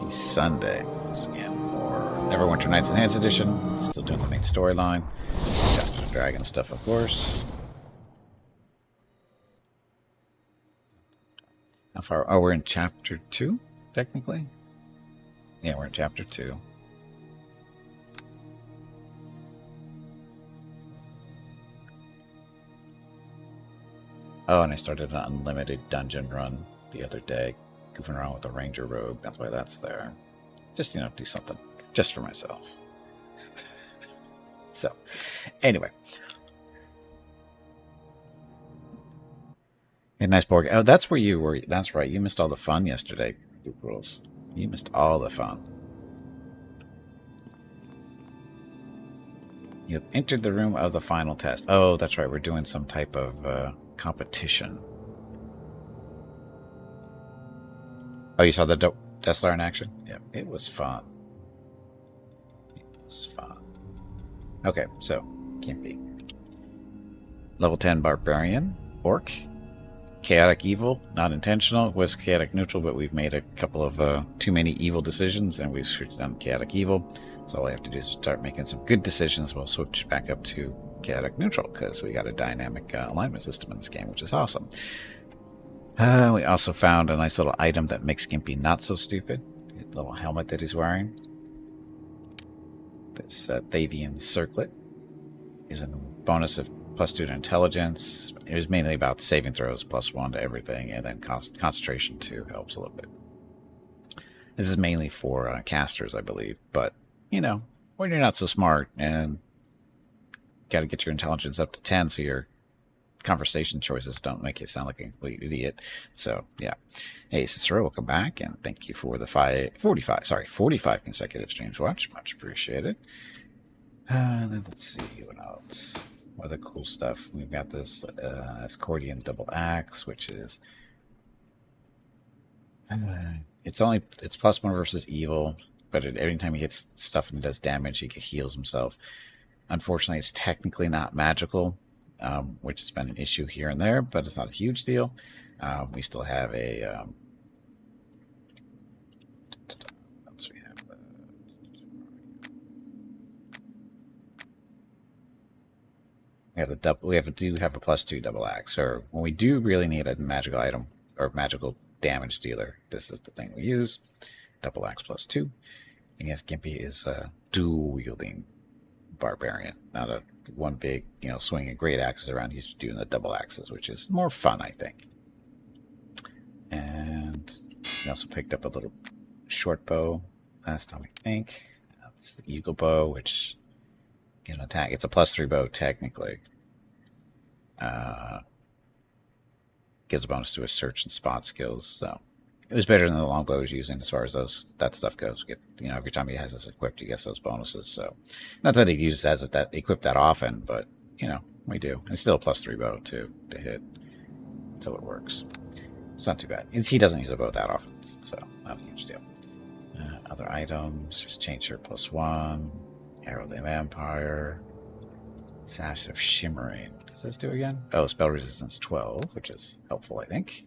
Happy Sunday. Once again, more Neverwinter Nights and Hands Edition. Still doing the main storyline. Dungeons and Dragons stuff, of course. How far? Oh, we're in Chapter 2, technically? Yeah, we're in Chapter 2. Oh, and I started an unlimited dungeon run the other day, goofing around with the Ranger Rogue. That's why that's there. Just, do something just for myself. So, anyway. A nice board. Oh, that's where you were. That's right. You missed all the fun yesterday, Rules. You missed all the fun. You have entered the room of the final test. Oh, that's right. We're doing some type of competition. Oh, you saw the Death Star in action? Yeah, it was fun. It was fun. Okay, so, Gimpy. Level 10 Barbarian. Orc. Chaotic evil, not intentional. It was chaotic neutral, but we've made a couple of too many evil decisions, and we've switched down to chaotic evil. So all I have to do is start making some good decisions. We'll switch back up to chaotic neutral, because we got a dynamic alignment system in this game, which is awesome. We also found a nice little item that makes Gimpy not so stupid. A little helmet that he's wearing. This Thavian circlet is a bonus of +2 to intelligence. It was mainly about saving throws, +1 to everything, and then concentration 2 helps a little bit. This is mainly for casters, I believe. But, when you're not so smart and got to get your intelligence up to 10 so your conversation choices don't make you sound like a complete idiot. So, yeah. Hey, Cicero, welcome back, and thank you for the 45 consecutive streams watched. Much appreciated. Then let's see what else. Other cool stuff. We've got this Ascordian double axe, which is it's +1 versus evil, but every time he hits stuff and does damage, he heals himself. Unfortunately, it's technically not magical, which has been an issue here and there, but it's not a huge deal. We still have a we do have a +2 double axe. Or when we do really need a magical item or magical damage dealer, this is the thing we use. Double axe +2. And yes, Gimpy is a dual wielding barbarian, not a one big, swinging great axes around. He's doing the double axes, which is more fun, I think. And we also picked up a little short bow last time, I think. It's the eagle bow, which an attack. It's a +3 bow technically. Gives a bonus to his search and spot skills. So it was better than the longbow I was using as far as that stuff goes. Every time he has this equipped, he gets those bonuses. So not that he uses that equipped that often, but we do. It's still a +3 bow to hit, so it works. It's not too bad. He doesn't use a bow that often, so not a huge deal. Other items, just change shirt +1. Arrow of the Vampire. Sash of Shimmering. What does this do again? Oh, spell resistance 12, which is helpful, I think.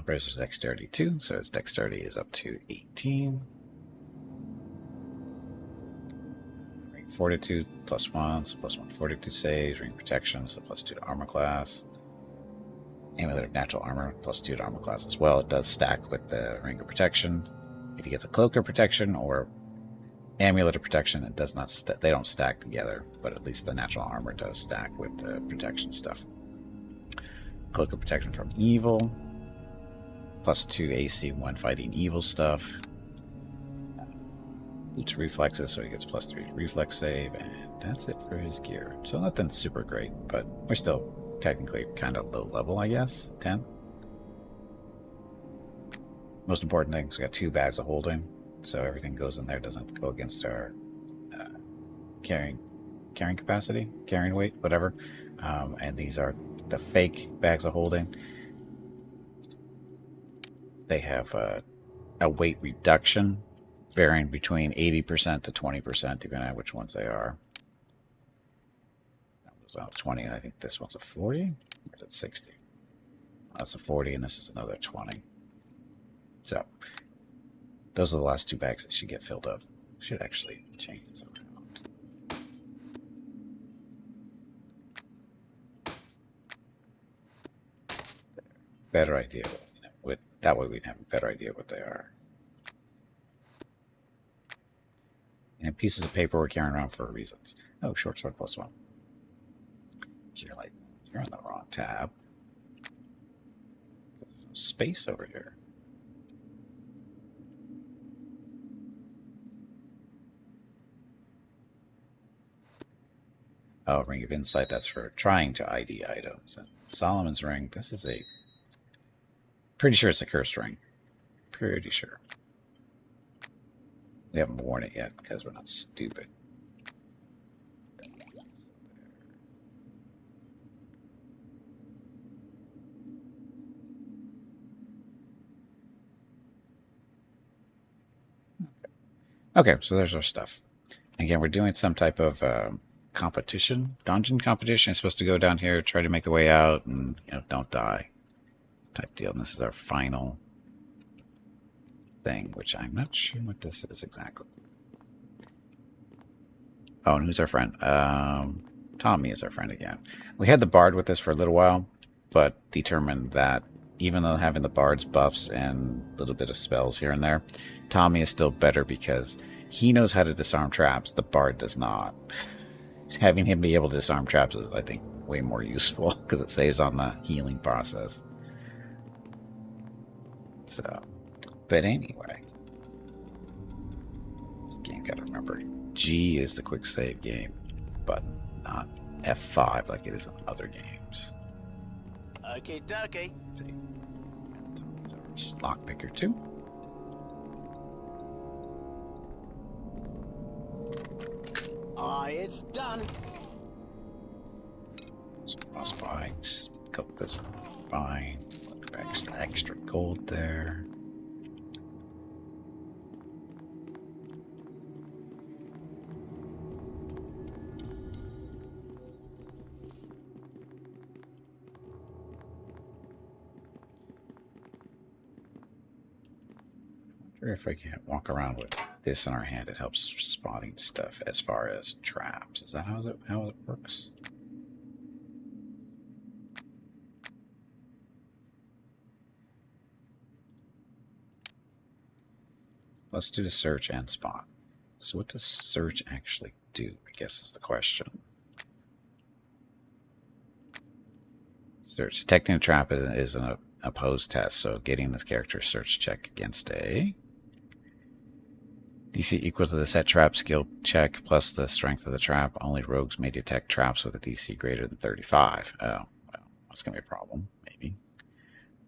Bracers dexterity 2, so its dexterity is up to 18. Ring fortitude +1, so +1 fortitude saves. Ring protection, so +2 to armor class. Amulet of natural armor, +2 to armor class as well. It does stack with the ring of protection. If he gets a cloak of protection or amulet of protection, it does not. They don't stack together, but at least the natural armor does stack with the protection stuff. Cloak of protection from evil, +2 AC when fighting evil stuff. Boots reflexes, so he gets +3 reflex save, and that's it for his gear. So nothing super great, but we're still technically kind of low level, I guess. 10. Most important thing is we got 2 bags of holding. So everything goes in there, doesn't go against our carrying capacity, carrying weight, whatever. And these are the fake bags of holding. They have a weight reduction varying between 80% to 20%, depending on which ones they are. That was 20, and I think this one's a 40, or is it 60? That's a 40, and this is another 20. So Those are the last 2 bags that should get filled up. Should actually change this around. Better idea. That way we'd have a better idea what they are. And pieces of paper we're carrying around for reasons. Oh, short sword +1. You're on the wrong tab. There's no space over here. Oh, Ring of Insight, that's for trying to ID items. And Solomon's Ring, this is a... Pretty sure it's a cursed ring. Pretty sure. We haven't worn it yet because we're not stupid. Okay, so there's our stuff. Again, we're doing some type of competition, dungeon competition. You're supposed to go down here, try to make the way out, and don't die type deal. And this is our final thing, which I'm not sure what this is exactly. Oh, and who's our friend? Tommy is our friend again. We had the bard with us for a little while, but determined that even though having the bard's buffs and a little bit of spells here and there, Tommy is still better because he knows how to disarm traps. The bard does not. Having him be able to disarm traps is, I think, way more useful because it saves on the healing process. So, but anyway, this game, gotta remember, G is the quick save game button, not F5 like it is in other games. Okay, dokie. See, lockpicker 2. It's done. Some frostbites. Coat this fine. Extra gold there. I wonder if I can walk around with this in our hand. It helps spotting stuff as far as traps. Is that how it works? Let's do the search and spot. So what does search actually do, I guess is the question. Search. Detecting a trap is an opposed test, so getting this character search check against a DC equal to the set trap skill check plus the strength of the trap. Only rogues may detect traps with a DC greater than 35. Oh, well, that's going to be a problem, maybe.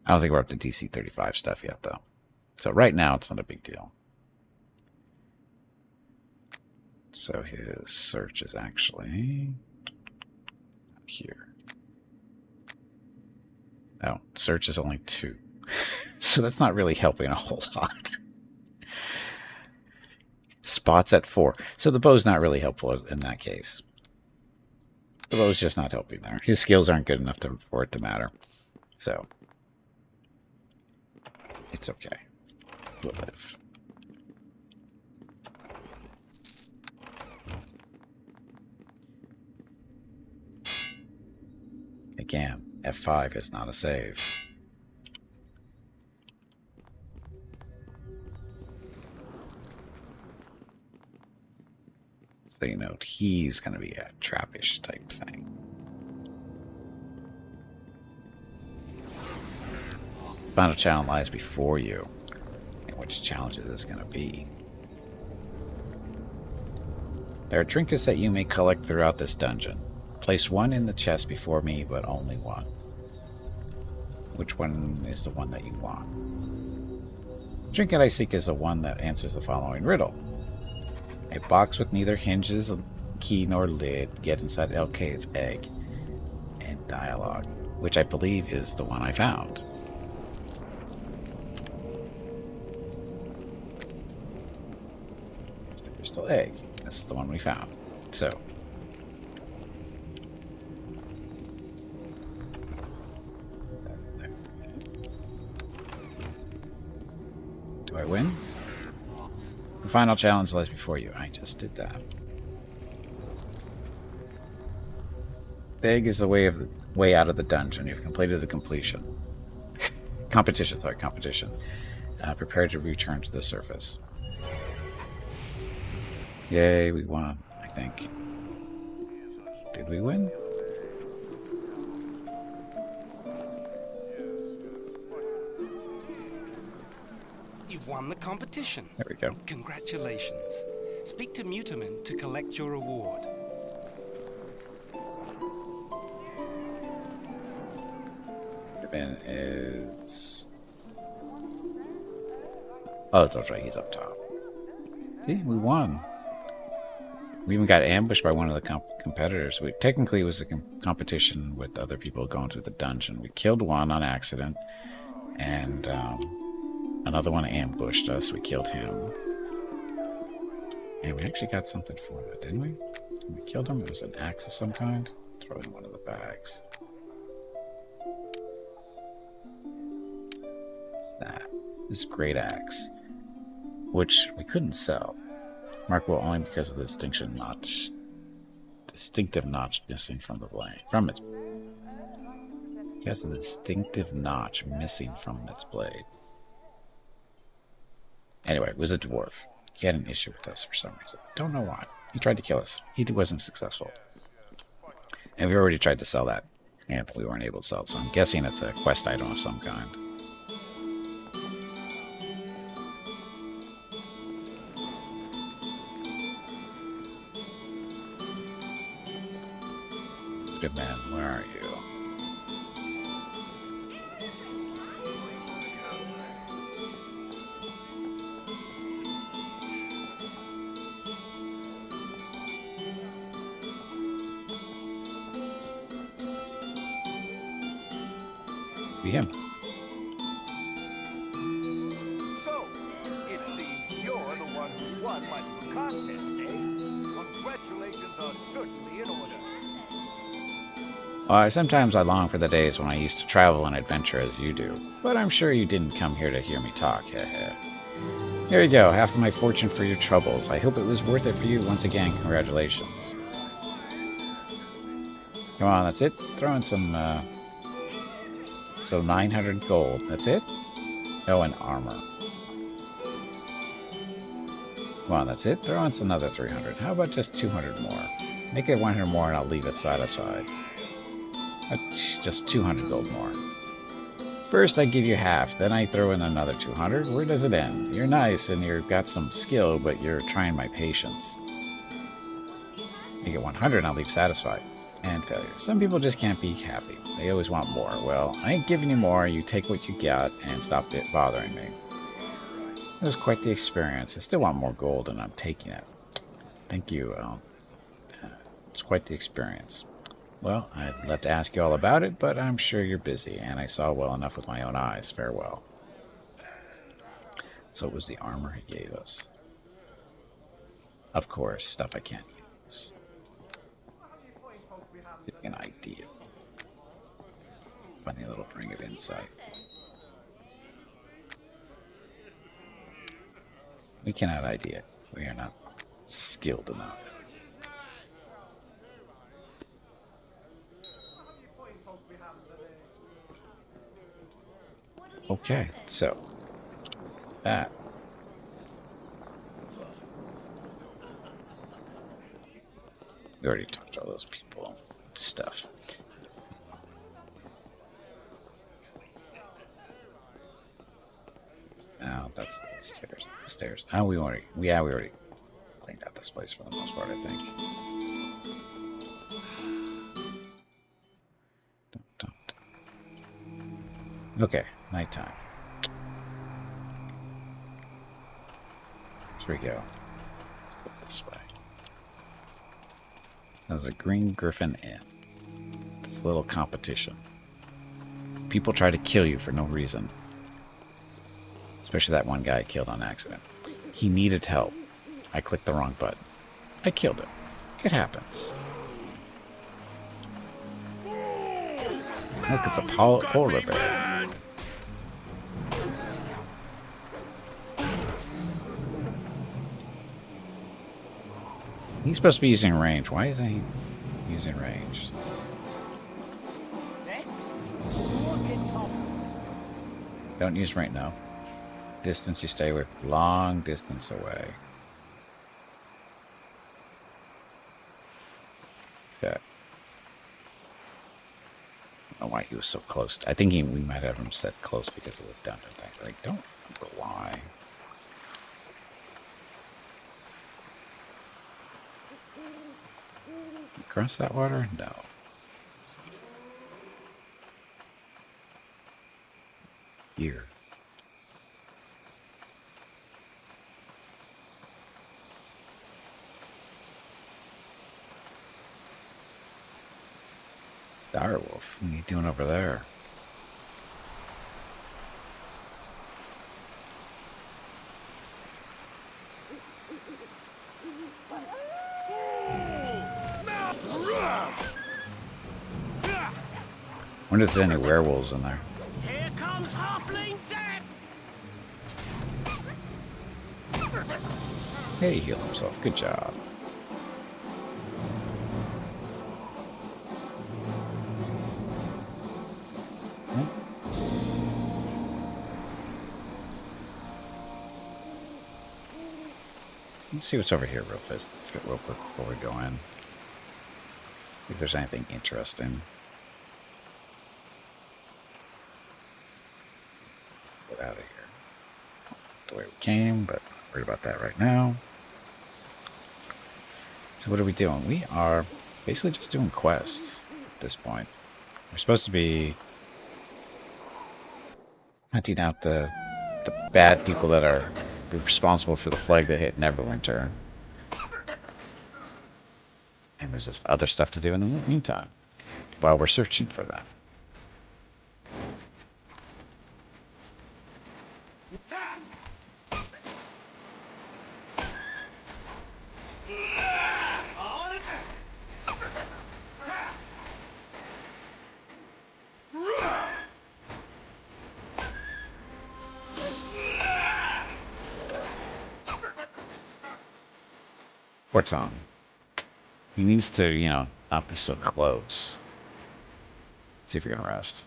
I don't think we're up to DC 35 stuff yet, though. So right now, it's not a big deal. So his search is actually here. Oh, search is only 2. So that's not really helping a whole lot. Spots at 4. So the bow's not really helpful in that case. The bow's just not helping there. His skills aren't good enough for it to matter. So it's okay. We'll live. Again, F5 is not a save. So you know he's going to be a trappish type thing. Final challenge lies before you. And which challenges is going to be. There are trinkets that you may collect throughout this dungeon. Place 1 in the chest before me, but only 1. Which one is the one that you want? The trinket I seek is the one that answers the following riddle. A box with neither hinges, key, nor lid. Get inside LK its egg. And dialogue, which I believe is the one I found. There's the crystal egg. This is the one we found. So. Do I win? The final challenge lies before you. I just did that. The egg is the way out of the dungeon. You've completed the competition. Competition. Prepare to return to the surface. Yay, we won, I think. Did we win? You've won the competition. There we go. Congratulations. Speak to Mutamin to collect your award. Mutamin is... Oh, that's right. He's up top. See, we won. We even got ambushed by one of the competitors. Technically, it was a competition with other people going through the dungeon. We killed one on accident, and another one ambushed us. We killed him. And we actually got something for that, didn't we? When we killed him, it was an axe of some kind. Throw it in one of the bags. This great axe, which we couldn't sell. Markable only because of the distinctive notch missing from the blade. Because of the distinctive notch missing from its blade. Anyway, it was a dwarf. He had an issue with us for some reason. Don't know why. He tried to kill us. He wasn't successful. And we already tried to sell that, and we weren't able to sell it. So I'm guessing it's a quest item of some kind. Good man, where are you? Be him. So, it seems you're the one who's won my little contest, eh? Congratulations are certainly in order. Sometimes I long for the days when I used to travel and adventure as you do, but I'm sure you didn't come here to hear me talk, heh. Here you go, half of my fortune for your troubles. I hope it was worth it for you. Once again, congratulations. Come on, that's it. Throw in some, so 900 gold. That's it? Oh, and armor. Come on, that's it. Throw in another 300. How about just 200 more? Make it 100 more and I'll leave us satisfied. Just 200 gold more. First I give you half, then I throw in another 200. Where does it end? You're nice and you've got some skill, but you're trying my patience. You get 100 and I'll leave satisfied. And failure. Some people just can't be happy. They always want more. Well, I ain't giving you more. You take what you got and stop it bothering me. It was quite the experience. I still want more gold and I'm taking it. Thank you. It's quite the experience. Well, I'd love to ask you all about it, but I'm sure you're busy, and I saw well enough with my own eyes. Farewell. So it was the armor he gave us. Of course, stuff I can't use. An idea. Funny little ring of insight. We cannot ID it. We are not skilled enough. Okay, so that. We already talked to all those people and stuff. Oh, that's the stairs. Stairs. Oh, we already cleaned out this place for the most part, I think. Okay, nighttime. Here we go. Let's go this way. There's a Green Griffin Inn. This little competition. People try to kill you for no reason. Especially that one guy I killed on accident. He needed help. I clicked the wrong button. I killed him. It happens. Look, it's a polar bear. He's supposed to be using range. Why isn't he using range? Eh? Look at Tom. Don't use range, no. Distance you stay with. Long distance away. Okay. I don't know why he was so close. I think we might have him set close because of the dungeon thing. Like, don't remember why. Across that water? No. Here. Direwolf, what are you doing over there? Wonder if there's any werewolves in there. Here comes Halfling Death! Hey, he healed himself. Good job. Let's see what's over here real quick before we go in. If there's anything interesting. Get out of here. The way we came, but worried about that right now. So what are we doing? We are basically just doing quests at this point. We're supposed to be hunting out the bad people that are responsible for the plague that hit Neverwinter. And there's just other stuff to do in the meantime while we're searching for them. Poor Tom. He needs to, not be so close. See if we can rest.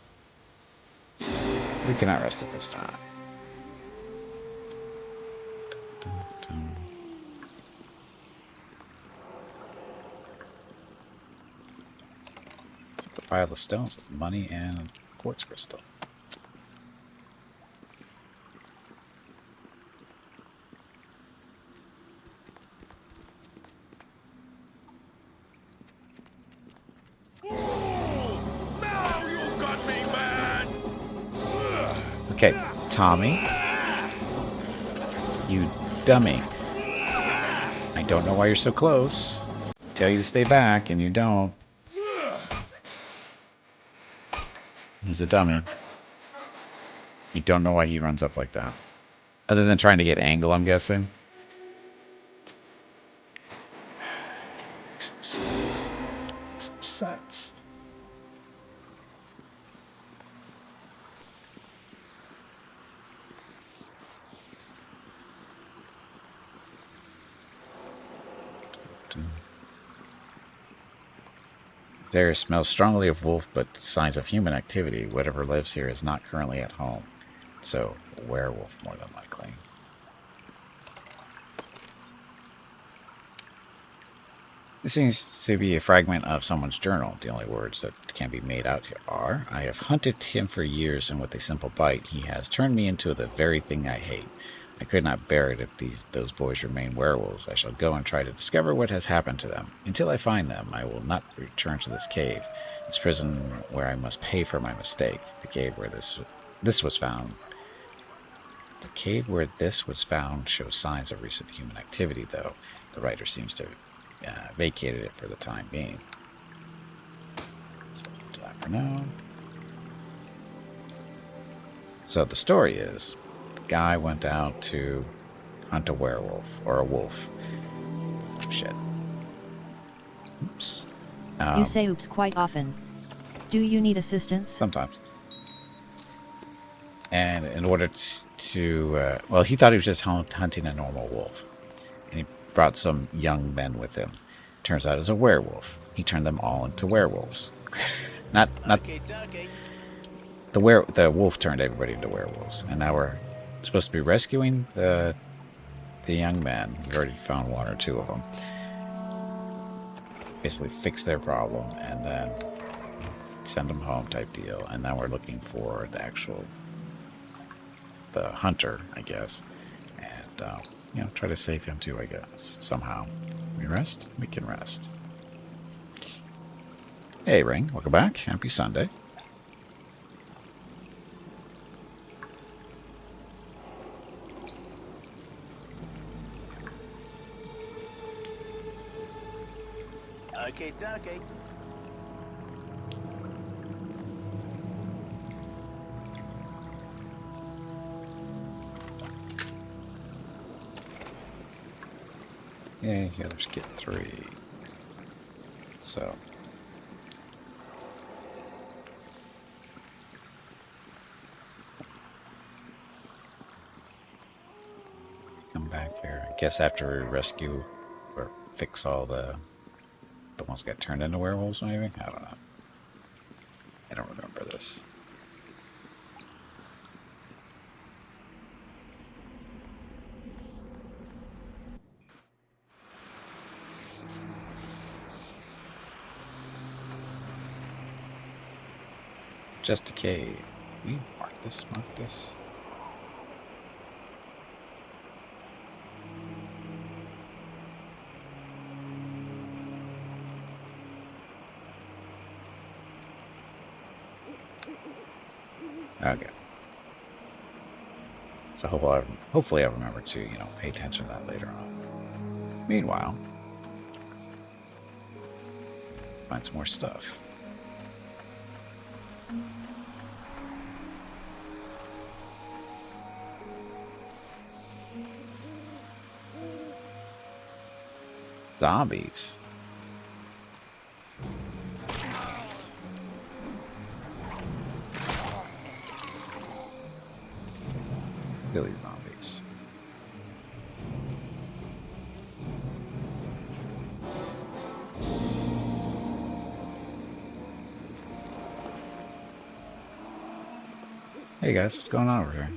We cannot rest at this time. The pile of stones with money and a quartz crystal. Okay, Tommy. You dummy. I don't know why you're so close. Tell you to stay back, and you don't. He's a dummy. You don't know why he runs up like that. Other than trying to get angle, I'm guessing. Makes some sense. There smells strongly of wolf, but signs of human activity. Whatever lives here is not currently at home. So, a werewolf more than likely. This seems to be a fragment of someone's journal. The only words that can be made out here are, I have hunted him for years, and with a simple bite, he has turned me into the very thing I hate. I could not bear it if those boys remain werewolves. I shall go and try to discover what has happened to them. Until I find them, I will not return to this cave, this prison where I must pay for my mistake. The cave where this was found. The cave where this was found shows signs of recent human activity, though. The writer seems to have vacated it for the time being. So we'll do that for now. So the story is, guy went out to hunt a werewolf or a wolf. Shit. Oops. You say oops quite often. Do you need assistance? Sometimes. And in order well, he thought he was just hunting a normal wolf. And he brought some young men with him. Turns out it's a werewolf. He turned them all into werewolves. Not Okay, dokie. the wolf turned everybody into werewolves, and now we're supposed to be rescuing the young men. We already found one or two of them. Basically, fix their problem and then send them home, type deal. And now we're looking for the hunter, I guess, and you know, try to save him too, I guess, somehow. We rest? We can rest. Hey, Ring, welcome back. Happy Sunday. Okay, dokie. Yeah, let's get 3. So. Come back here. I guess after we rescue or fix all the ones that got turned into werewolves, maybe? I don't know. I don't remember this. Just a cave. We mark this, mark this. Okay. So hopefully I'll remember to, you know, pay attention to that later on. Meanwhile, find some more stuff. Zombies. Silly zombies. Hey guys, what's going on over here?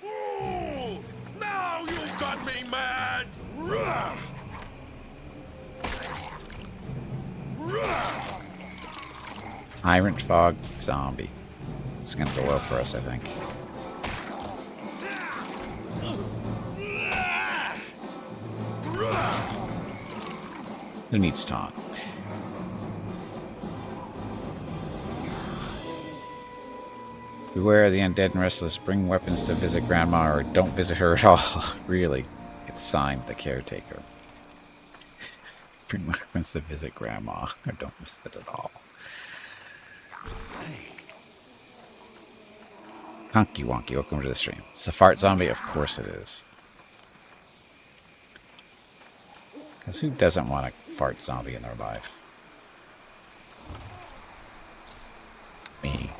Ooh, now you got me mad! Rah! Rah! Tyrant Fog Zombie. It's gonna go well for us, I think. Who needs taunt? Beware the undead and restless. Bring weapons to visit Grandma or don't visit her at all. Really. It's signed the caretaker. Bring weapons to visit Grandma or don't visit at all. Honky Wonky, welcome to the stream. It's a fart zombie? Of course it is. Because who doesn't want a fart zombie in their life? Me.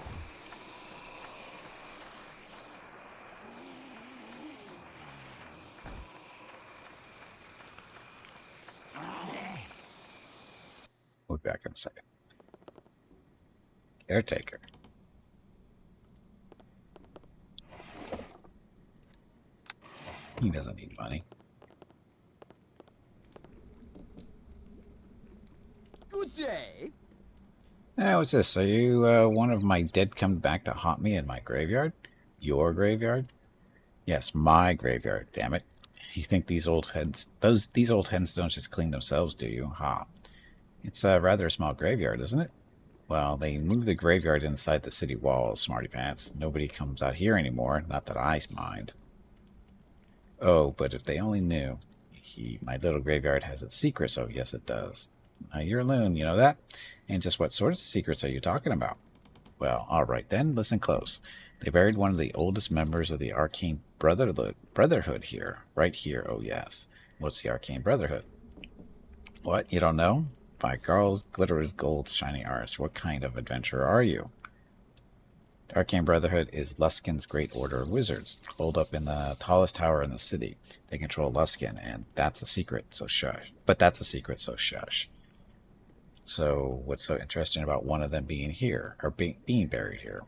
We'll be back in a second. Caretaker. He doesn't need money. Good day. What's this? Are you one of my dead come back to haunt me in my graveyard? Your graveyard? Yes, my graveyard, damn it. You think these old these old hens don't just clean themselves, do you? Ha. It's a rather small graveyard, isn't it? Well, they moved the graveyard inside the city walls, smarty pants. Nobody comes out here anymore, not that I mind. Oh, but if they only knew. My little graveyard has its secrets. Oh, yes, it does. You're a loon, you know that? And just what sort of secrets are you talking about? Well, all right then, listen close. They buried one of the oldest members of the Arcane Brotherhood here. Right here, oh yes. What's the Arcane Brotherhood? What, you don't know? By Garl's Glitter's Gold Shining Arts, what kind of adventurer are you? The Arcane Brotherhood is Luskin's great order of wizards, holed up in the tallest tower in the city. They control Luskin, and that's a secret, so shush. But that's a secret, so shush. So what's so interesting about one of them being here, or being buried here?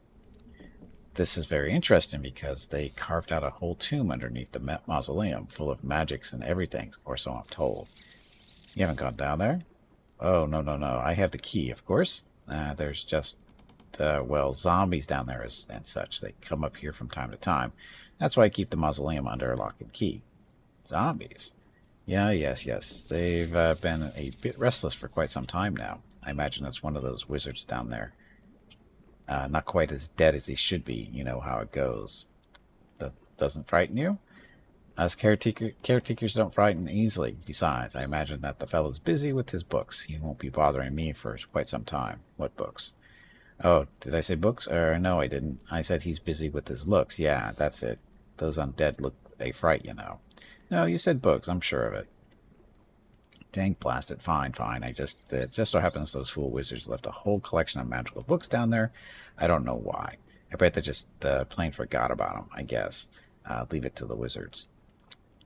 This is very interesting because they carved out a whole tomb underneath the mausoleum, full of magics and everything, or so I'm told. You haven't gone down there? Oh, no, no, no. I have the key, of course. There's just, well, zombies down there and such. They come up here from time to time. That's why I keep the mausoleum under lock and key. Zombies? Yeah, yes. They've been a bit restless for quite some time now. I imagine it's one of those wizards down there. Not quite as dead as he should be. You know how it goes. Doesn't frighten you? Us caretakers don't frighten easily. Besides, I imagine that the fellow's busy with his books. He won't be bothering me for quite some time. What books? Oh, did I say books? No, I didn't. I said he's busy with his looks. Yeah, that's it. Those undead look a fright, you know. No, you said books. I'm sure of it. Dang blasted. Fine. It just so happens those fool wizards left a whole collection of magical books down there. I don't know why. I bet they just plain forgot about them, I guess. Leave it to the wizards.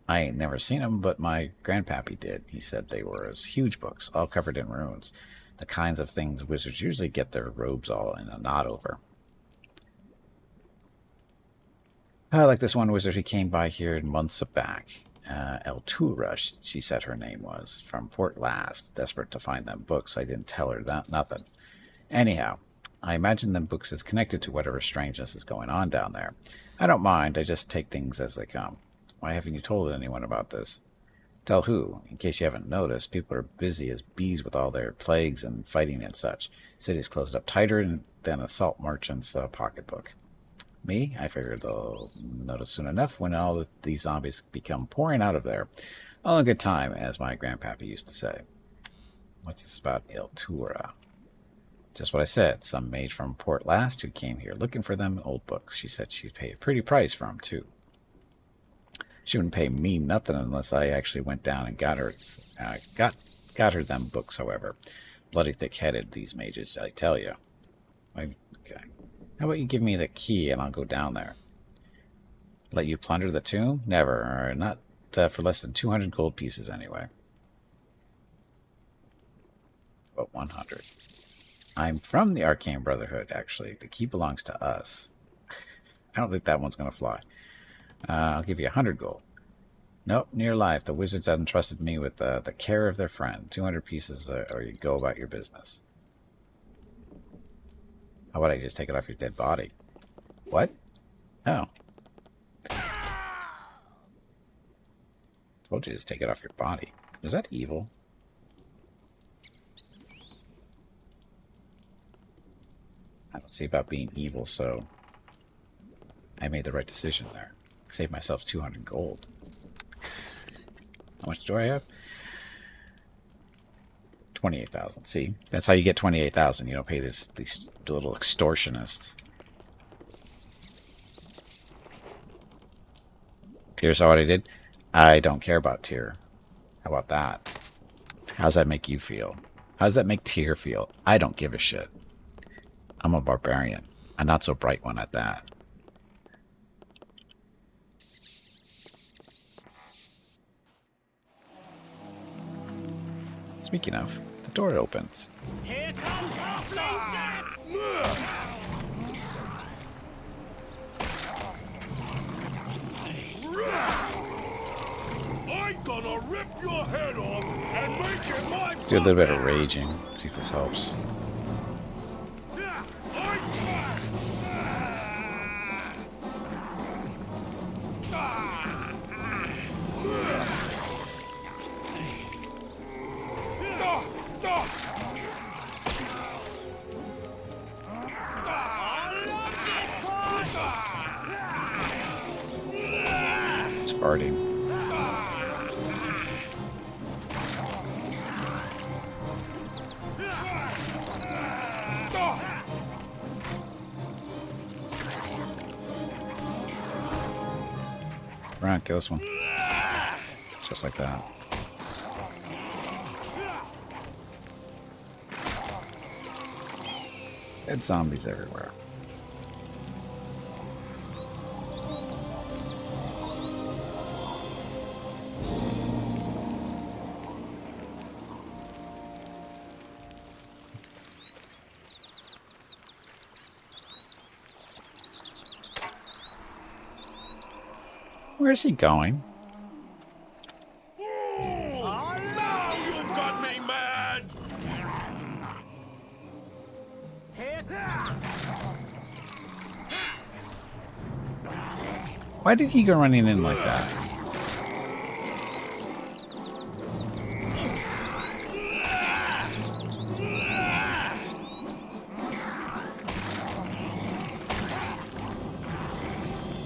I ain't never seen them, but my grandpappy did. He said they were as huge books, all covered in runes. The kinds of things wizards usually get their robes all in a knot over. I like this one wizard who came by here months back. Eltura, she said her name was, from Port Last. Desperate to find them books. I didn't tell her that, nothing. Anyhow, I imagine them books is connected to whatever strangeness is going on down there. I don't mind, I just take things as they come. Why haven't you told anyone about this? Tell who? In case you haven't noticed, people are busy as bees with all their plagues and fighting and such. City's closed up tighter than a salt merchant's pocketbook. Me? I figured they'll notice soon enough when all these zombies become pouring out of there. All in good time, as my grandpappy used to say. What's this about Eltura? Just what I said. Some mage from Port Last who came here looking for them old books. She said she'd pay a pretty price for them, too. She wouldn't pay me nothing unless I actually went down and got her them books, however. Bloody thick-headed, these mages, I tell you. Okay. How about you give me the key and I'll go down there? Let you plunder the tomb? Never. Or not for less than 200 gold pieces, anyway. But 100. I'm from the Arcane Brotherhood, actually. The key belongs to us. I don't think that one's going to fly. I'll give you 100 gold. Nope, near life. The wizards have entrusted me with the care of their friend. 200 pieces, or you go about your business. How about I just take it off your dead body? What? Oh. Told you to just take it off your body. Is that evil? I don't see about being evil, so I made the right decision there. Saved myself 200 gold. How much do I have? 28,000. See, that's how you get 28,000. You don't pay these little extortionists. Tyr saw what I did. I don't care about Tyr. How about that? How's that make you feel? How does that make Tyr feel? I don't give a shit. I'm a barbarian. A not so bright one at that. Speaking of, the door opens. Here comes Halfling Death! I'm gonna rip your head off and make it my Do a little bit of raging. See if this helps. It's farting. Right, kill this one. Just like that. Dead zombies everywhere. Where is he going? Now you've got me mad! Why did he go running in like that?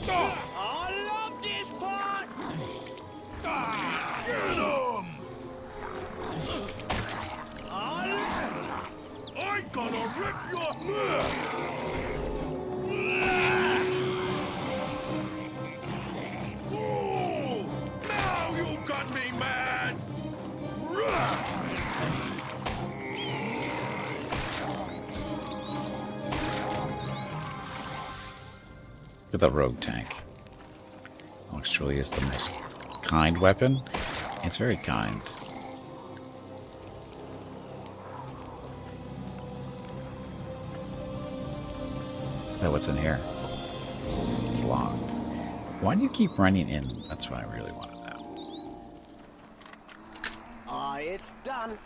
I love this part! Get him! I'm gonna rip your... Ooh, now you got me mad! Look at the rogue tank. Which truly is the most kind weapon. It's very kind. Oh, what's in here? It's locked. Why do you keep running in? That's what I really want to know. It's done.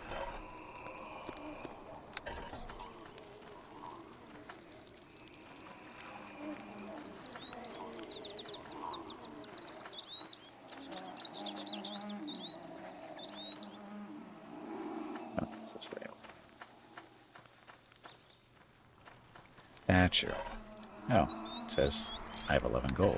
Oh, it's this way. Statue. Oh, it says I have 11 gold.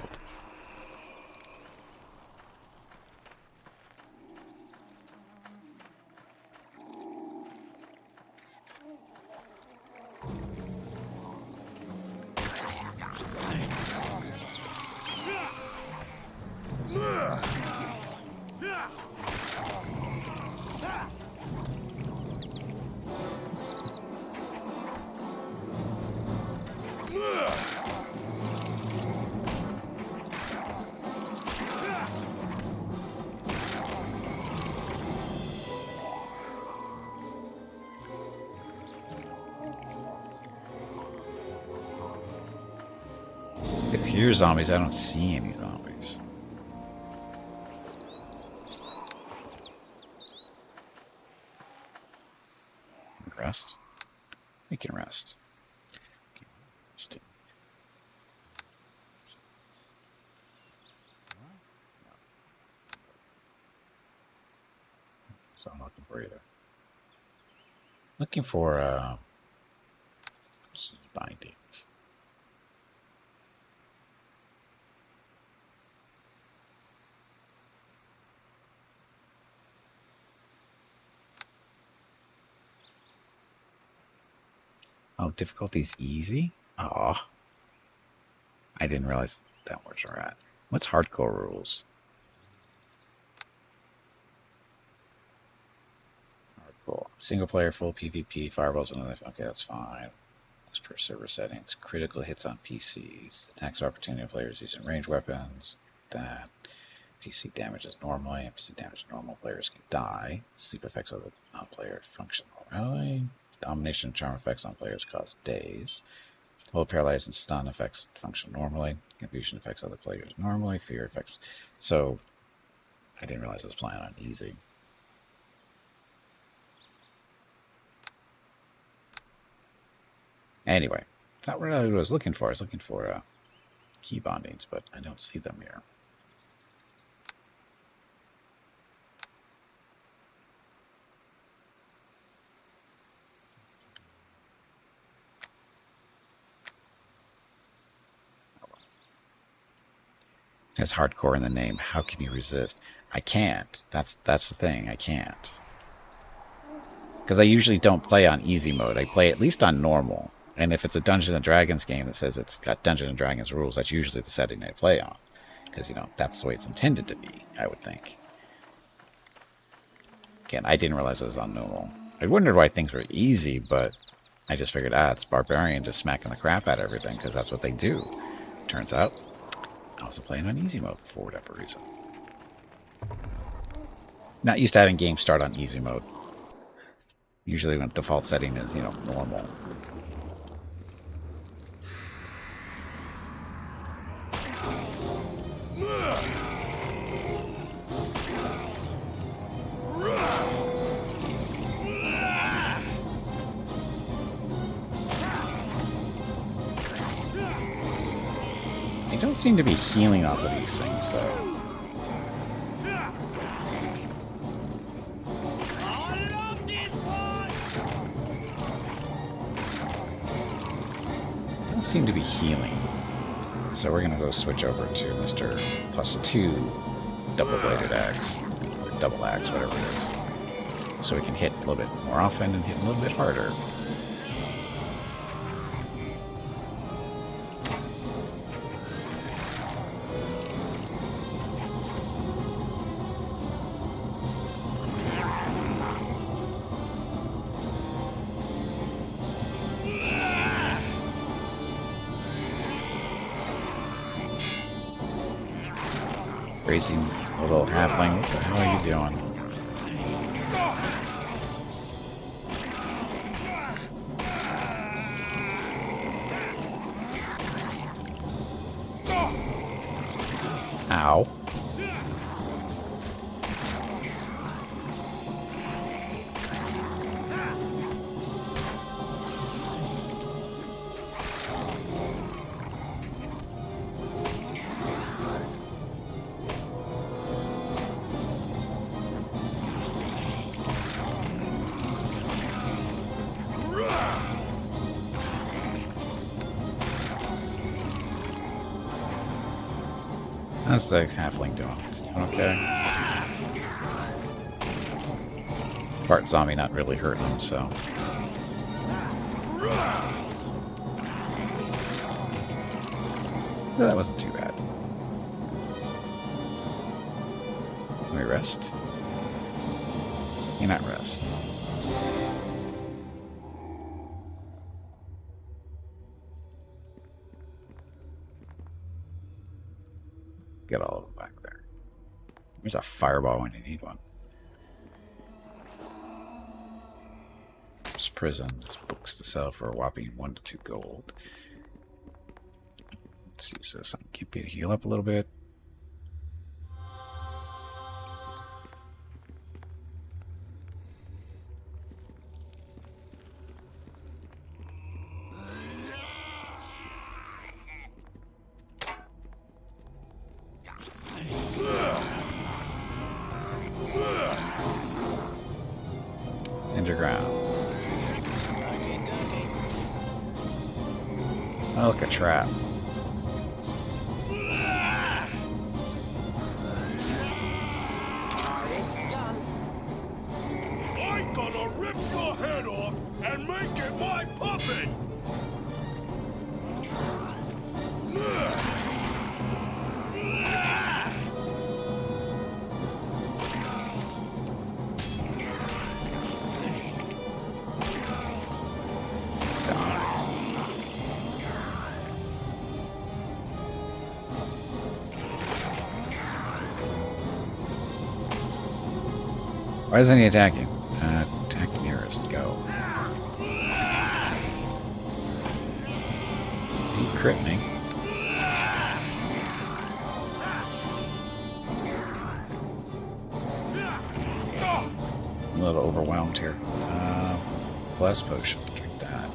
If you're zombies, I don't see any zombies. Rest? We can rest. Okay. Resting. So I'm looking for either. Looking for key bindings. Oh, difficulty's easy? Aw. I didn't realize that was where we're at. What's hardcore rules? Hardcore. Single player, full PvP, fireballs, and other. Okay, that's fine. As per server settings. Critical hits on PCs. Attacks of opportunity on players using ranged weapons. That. PC damages normally. PC damage normal players can die. Sleep effects of the non-player function normally. Domination and charm effects on players cause days. Hold, paralyze, and stun effects function normally. Confusion effects other players normally. Fear effects. So, I didn't realize I was playing on easy. Anyway, it's not really what I was looking for. I was looking for key bondings, but I don't see them here. It has hardcore in the name. How can you resist? I can't. That's the thing. I can't. Because I usually don't play on easy mode. I play at least on normal. And if it's a Dungeons and Dragons game that says it's got Dungeons and Dragons rules, that's usually the setting I play on. Because, you know, that's the way it's intended to be, I would think. Again, I didn't realize it was on normal. I wondered why things were easy, but I just figured, it's Barbarian just smacking the crap out of everything, because that's what they do. Turns out, I was playing on easy mode for whatever reason. Not used to having games start on easy mode. Usually when default setting is, you know, normal. Don't seem to be healing off of these things, though. Don't seem to be healing. So we're gonna go switch over to Mr. +2 double-bladed axe, or double axe, whatever it is. So we can hit a little bit more often and hit a little bit harder. Crazy little halfling, what the hell are you doing? Ow. How's the halfling doing? Is he doing okay? Part zombie not really hurting him, so. Well, that wasn't too bad. Can we rest? Can not rest. Get all of them back there. There's a fireball when you need one. This prison. This books to sell for a whopping 1 to 2 gold. Let's use this on Kippy to heal up a little bit. Underground. Oh, look, a trap. I'm gonna rip your head off and make it my puppet! Why isn't he attacking? Attack nearest. Go. He crit me. I'm a little overwhelmed here. Blast potion. Drink that.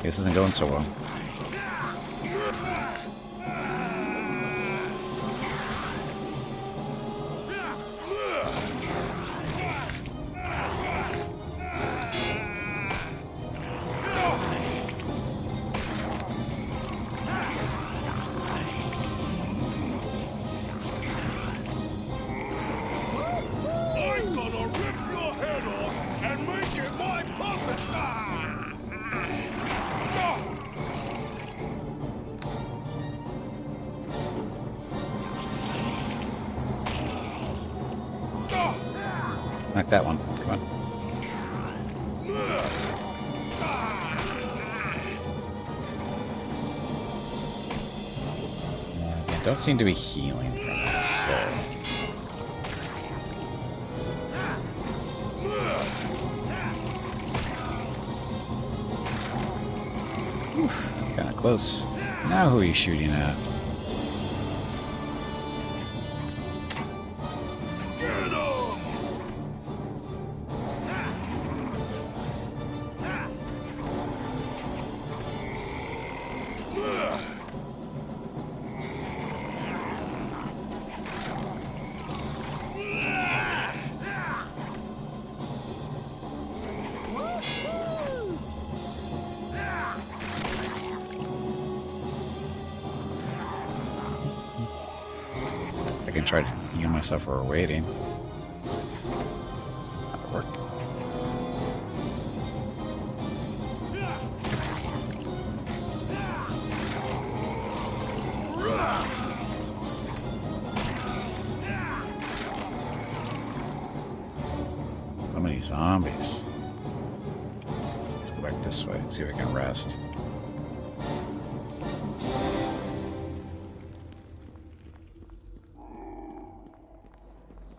This isn't going so well. I'm gonna rip your head off and make it my puppet! Knock that one. Come on. Yeah, don't seem to be healing from this, so. Kind of close. Now who are you shooting at? Get him! I can try to heal myself while we're waiting. That'll work. So many zombies. Let's go back this way and see if we can rest.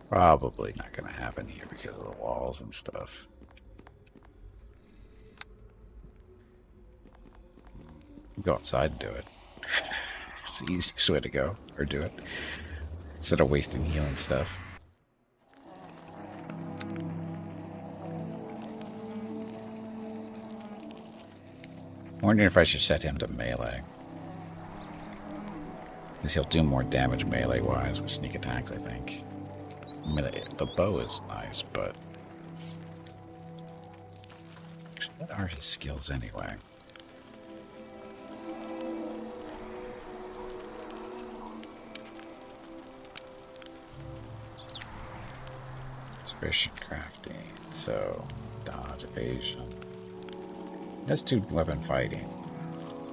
Probably not going to happen here because of the walls and stuff. Go outside and do it. It's the easiest way to go, or do it. Instead of wasting healing stuff. I'm wondering if I should set him to melee. Because he'll do more damage melee-wise with sneak attacks, I think. I mean, the bow is nice, but... Actually, what are his skills anyway? Inspiration crafting, so... Dodge, evasion... Let's do weapon fighting.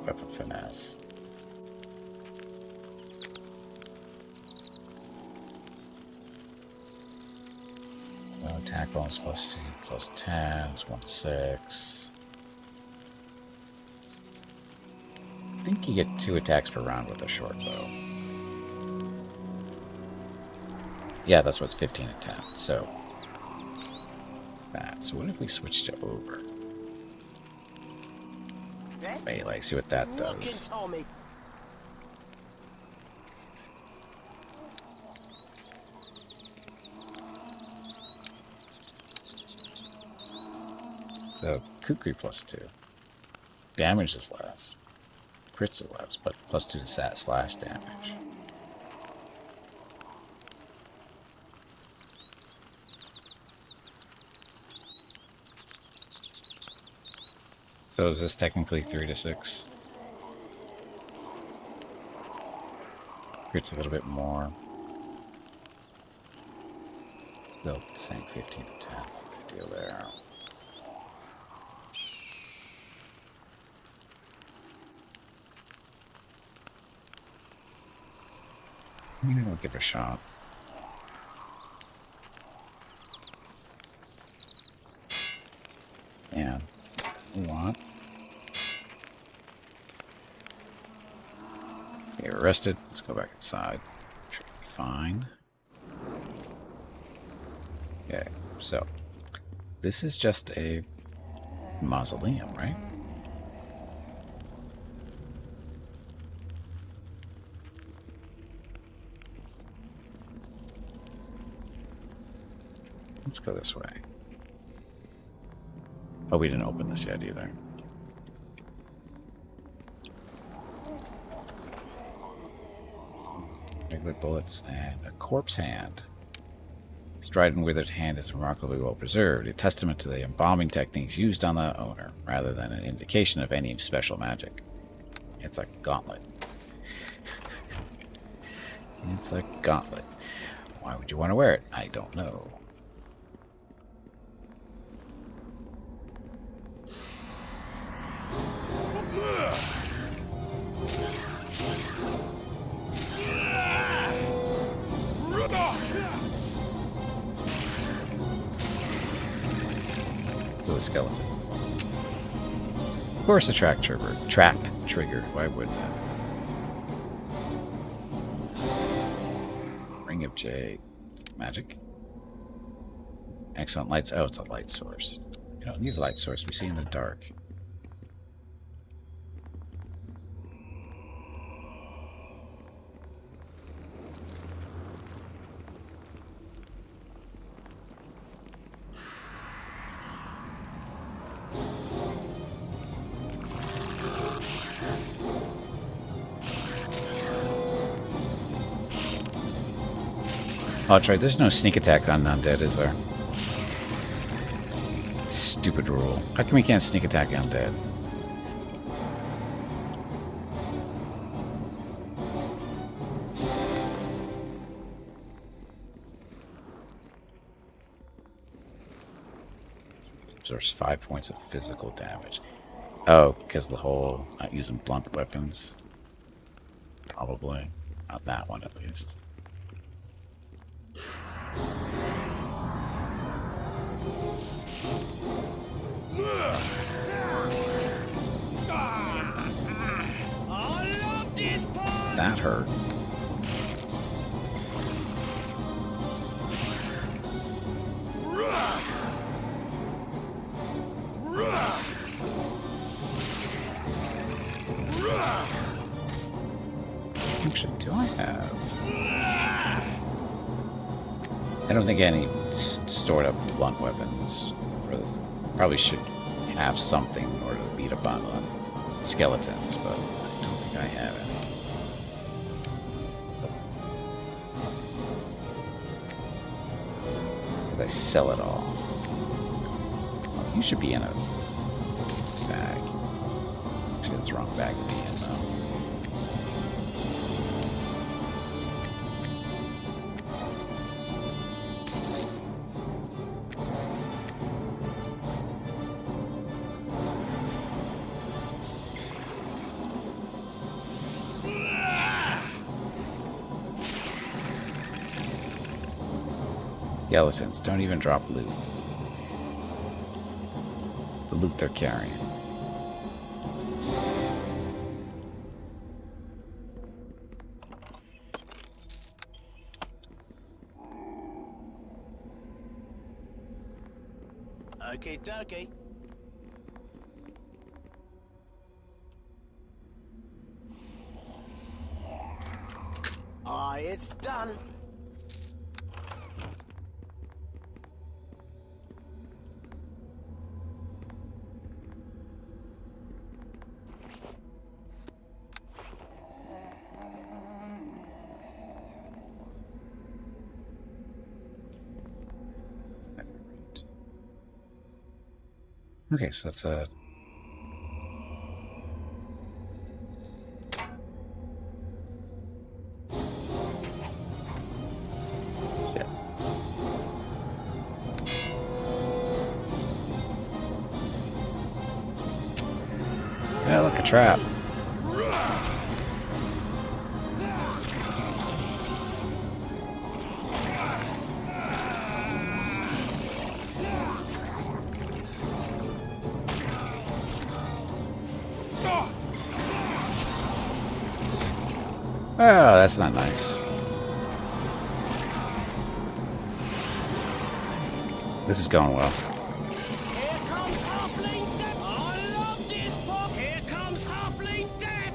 Weapon finesse. Attack bonus plus 10, it's 1 to 6. I think you get 2 attacks per round with a short bow. Yeah, that's what's 15 and 10. So that. So what if we switch to over? Melee, see what that does. So, kukri plus 2. Damage is less. Crits are less, but plus 2 to slash damage. So is this technically 3 to 6? Crits a little bit more. Still saying 15 to 10. Good deal there. Maybe we'll give it a shot. And we want. Okay, we're rested. Let's go back inside. Should be fine. Okay, so this is just a mausoleum, right? Let's go this way. Oh, we didn't open this yet either. Regular bullets and a corpse hand. This dried and withered hand is remarkably well preserved, a testament to the embalming techniques used on the owner, rather than an indication of any special magic. It's a gauntlet. It's a gauntlet. Why would you want to wear it? I don't know. The skeleton. Of course, a trap trigger. Why wouldn't it? Ring of Jade. Magic. Excellent lights. Oh, it's a light source. You don't need a light source. We see in the dark. Oh, that's right. There's no sneak attack on undead, is there? Stupid rule. How come we can't sneak attack undead? Absorbs 5 points of physical damage. Oh, because of the whole not using blunt weapons. Probably. Not that one, at least. That hurt. Actually, do I have? I don't think any stored up blunt weapons for this. Probably should have something in order to beat up on skeletons, but I don't think I have any. I sell it all. Oh, you should be in a bag. Actually, that's the wrong bag to be in, though. Skeletons don't even drop loot. The loot they're carrying. Okay, dokie. Aye, it's done. Okay, so that's a... Shit. Yeah, look, a trap. Oh, that's not nice. This is going well. Here comes Halfling Death! I love this pop! Here comes Halfling Death!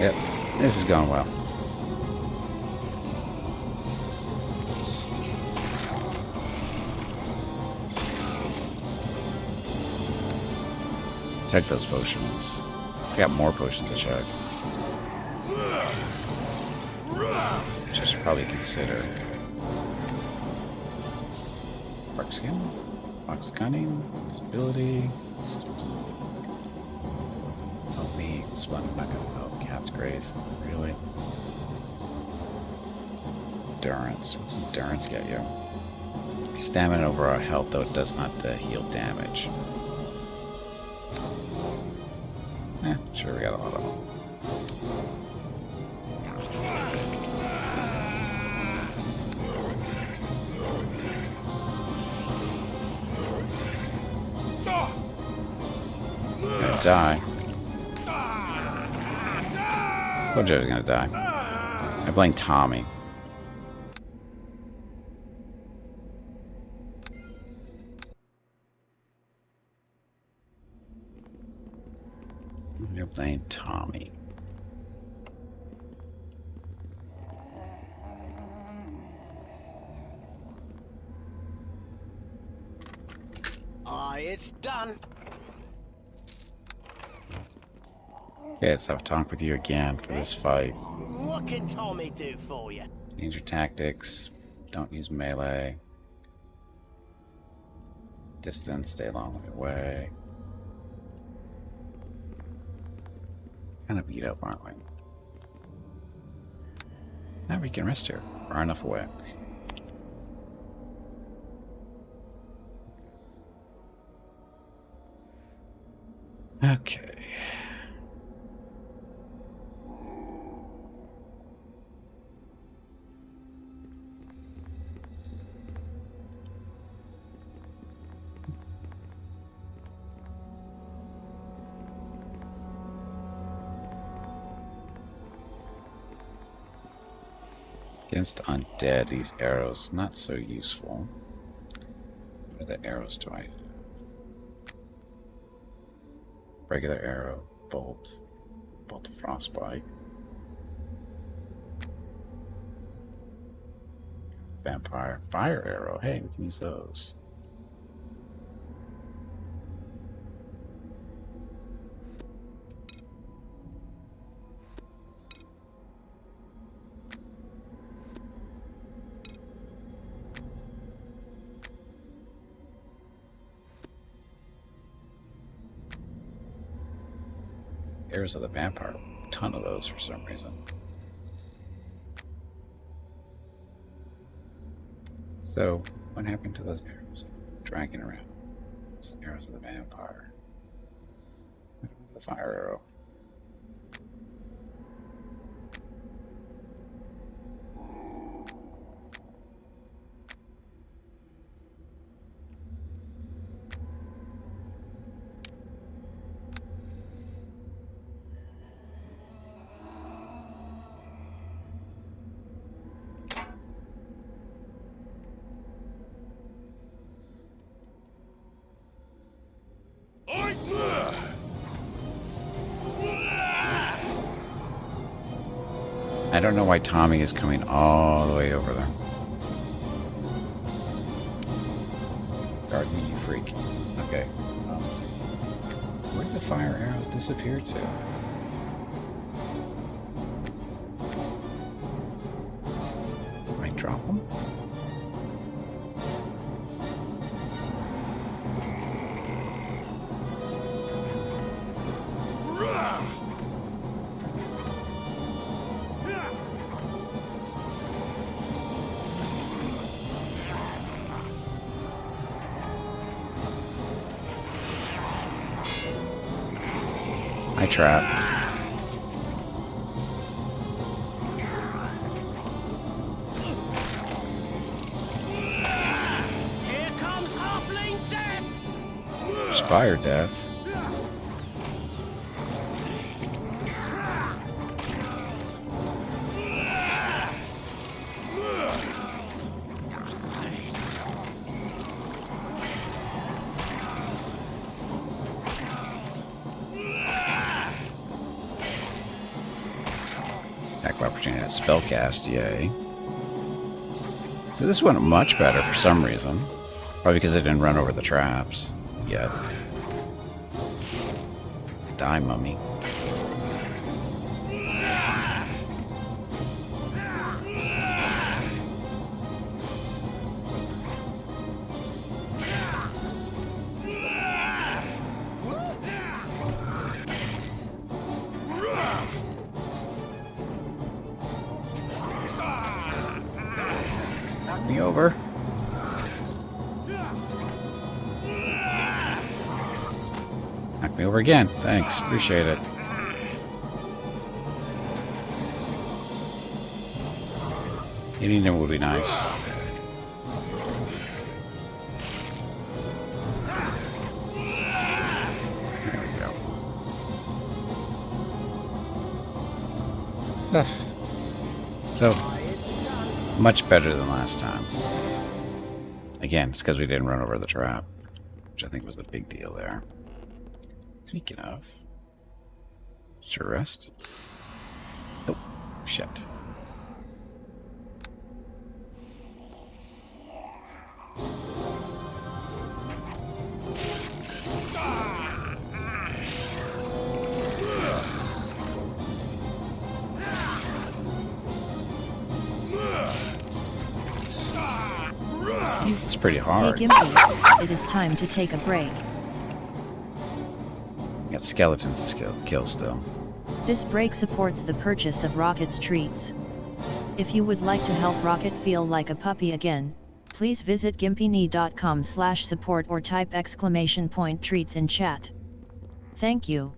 Yep, this is going well. Check those potions. I got more potions to check. Which I should probably consider. Bark skin? Fox cunning? Stability? Oh, me. Splendid. Not gonna. Oh, cat's grace. Really? Endurance. What's endurance get you? Stamina over our health, though it does not heal damage. Sure, we got a lot of them. Gonna die. Told you I was gonna die. I blame Tommy. You're playing Tommy. Aye, it's done. Okay, let's have a talk with you again for this fight. What can Tommy do for you? Change your tactics. Don't use melee. Distance, stay a long way away. Kind of beat up, aren't we? Now we can rest here, far enough away. Okay. Against undead, these arrows not so useful. What are the arrows do I? Regular arrow, bolt of frostbite, vampire, fire arrow. Hey, we can use those. Arrows of the vampire, a ton of those for some reason. So, what happened to those arrows? Dragging around. It's arrows of the vampire. The fire arrow. I don't know why Tommy is coming all the way over there. Guard me, you freak. Okay. Where'd the fire arrows disappear to? Did I drop them? I trap. Here comes halfling death! Spire death. Opportunity to spellcast, yay. So this went much better for some reason. Probably because it didn't run over the traps yet. Die, mummy. Me over. Knock me over again. Thanks. Appreciate it. Hitting him would be nice. There we go. So, much better than last time. Again, it's because we didn't run over the trap, which I think was the big deal there. Speaking of, should rest. Nope. Shit. It's pretty hard. Hey Gimpy, it is time to take a break. Got skeletons to kill still. This break supports the purchase of Rocket's treats. If you would like to help Rocket feel like a puppy again, please visit gimpyknee.com/support or type !treats in chat. Thank you.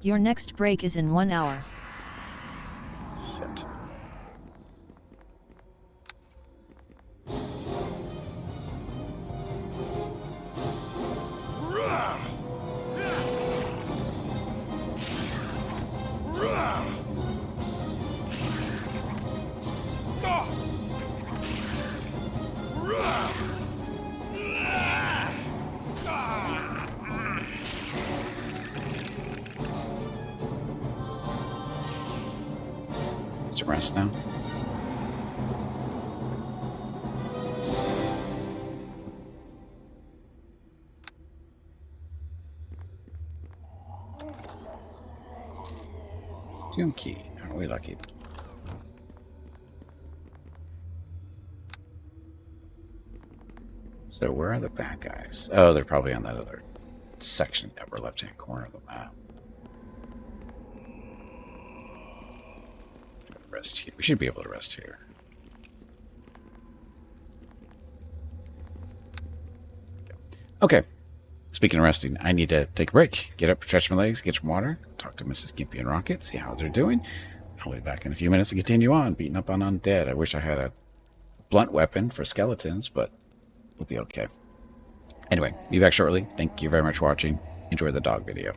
Your next break is in 1 hour. Shit. Rah! Rah! Ah! Rah! Ah! Ah! It's a rest now. Doom key. Aren't we lucky? So where are the bad guys? Oh, they're probably on that other section, upper left-hand corner of the map. Rest here. We should be able to rest here. Okay. Speaking of resting, I need to take a break. Get up, stretch my legs, get some water, talk to Mrs. Gimpy and Rocket, see how they're doing. I'll be back in a few minutes to continue on, beating up on undead. I wish I had a blunt weapon for skeletons, but we'll be okay. Anyway, be back shortly. Thank you very much for watching. Enjoy the dog video.